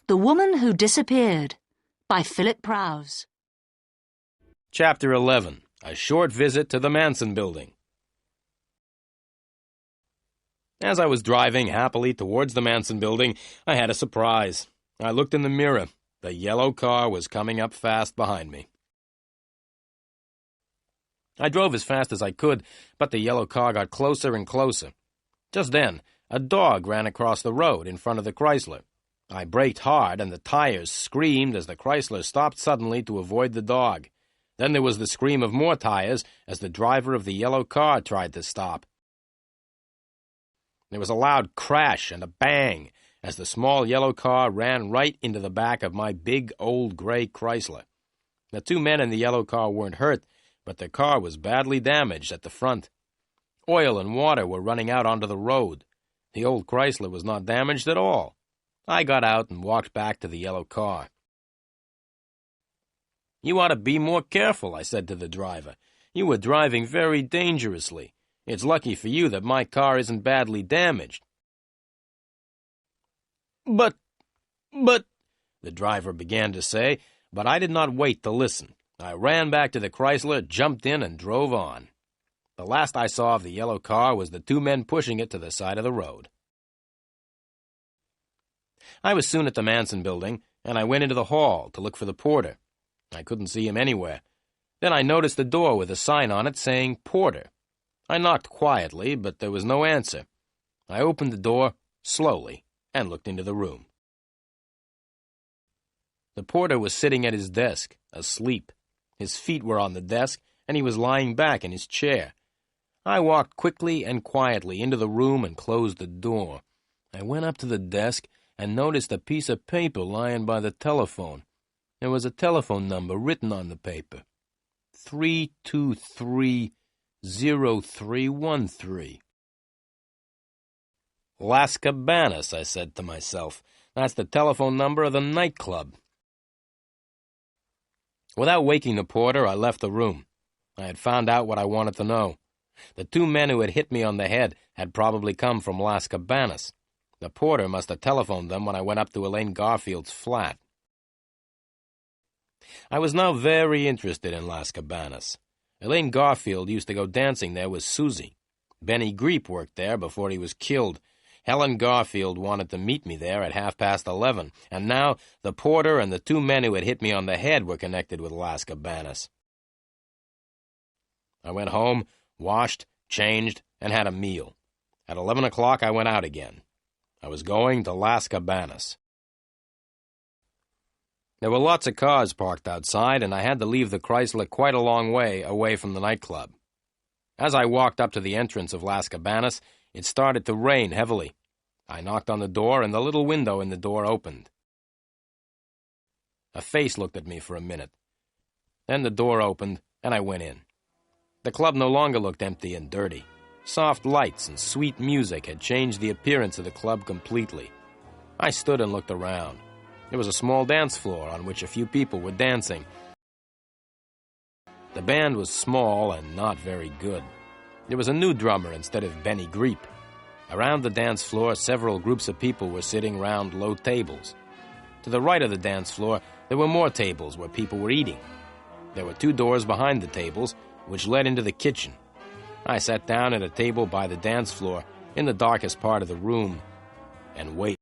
The Woman Who Disappeared by Philip Prowse. Chapter 11. A Short Visit to the Manson Building. As I was driving happily towards the Manson Building, I had a surprise. I looked in the mirror. The yellow car was coming up fast behind me. I drove as fast as I could, but the yellow car got closer and closer. Just then, a dog ran across the road in front of the Chrysler. I braked hard, and the tires screamed as the Chrysler stopped suddenly to avoid the dog. Then there was the scream of more tires as the driver of the yellow car tried to stop. There was a loud crash and a bang as the small yellow car ran right into the back of my big old gray Chrysler. The two men in the yellow car weren't hurt, but their car was badly damaged at the front. Oil and water were running out onto the road. The old Chrysler was not damaged at all. I got out and walked back to the yellow car. "You ought to be more careful," I said to the driver. "You were driving very dangerously. It's lucky for you that my car isn't badly damaged." But, the driver began to say, but I did not wait to listen. I ran back to the Chrysler, jumped in, and drove on. The last I saw of the yellow car was the two men pushing it to the side of the road. I was soon at the Manson building, and I went into the hall to look for the porter. I couldn't see him anywhere. Then I noticed a door with a sign on it saying porter. I knocked quietly, but there was no answer. I opened the door slowly and looked into the room. The porter was sitting at his desk, asleep. His feet were on the desk, and he was lying back in his chair. I walked quickly and quietly into the room and closed the door. I went up to the desk and noticed a piece of paper lying by the telephone. There was a telephone number written on the paper. 323-0313. Las Cabanas, I said to myself. That's the telephone number of the nightclub. Without waking the porter, I left the room. I had found out what I wanted to know. The two men who had hit me on the head had probably come from Las Cabanas. The porter must have telephoned them when I went up to Elaine Garfield's flat. I was now very interested in Las Cabanas. Elaine Garfield used to go dancing there with Susie. Benny Greep worked there before he was killed. Helen Garfield wanted to meet me there at 11:30, and now the porter and the two men who had hit me on the head were connected with Las Cabanas. I went home, washed, changed, and had a meal. At 11 o'clock I went out again. I was going to Las Cabanas. There were lots of cars parked outside, and I had to leave the Chrysler quite a long way away from the nightclub. As I walked up to the entrance of Las Cabanas, it started to rain heavily. I knocked on the door, and the little window in the door opened. A face looked at me for a minute. Then the door opened, and I went in. The club no longer looked empty and dirty. Soft lights and sweet music had changed the appearance of the club completely. I stood and looked around. There was a small dance floor on which a few people were dancing. The band was small and not very good. There was a new drummer instead of Benny Greep. Around the dance floor, several groups of people were sitting round low tables. To the right of the dance floor, there were more tables where people were eating. There were two doors behind the tables, which led into the kitchen. I sat down at a table by the dance floor, in the darkest part of the room, and waited.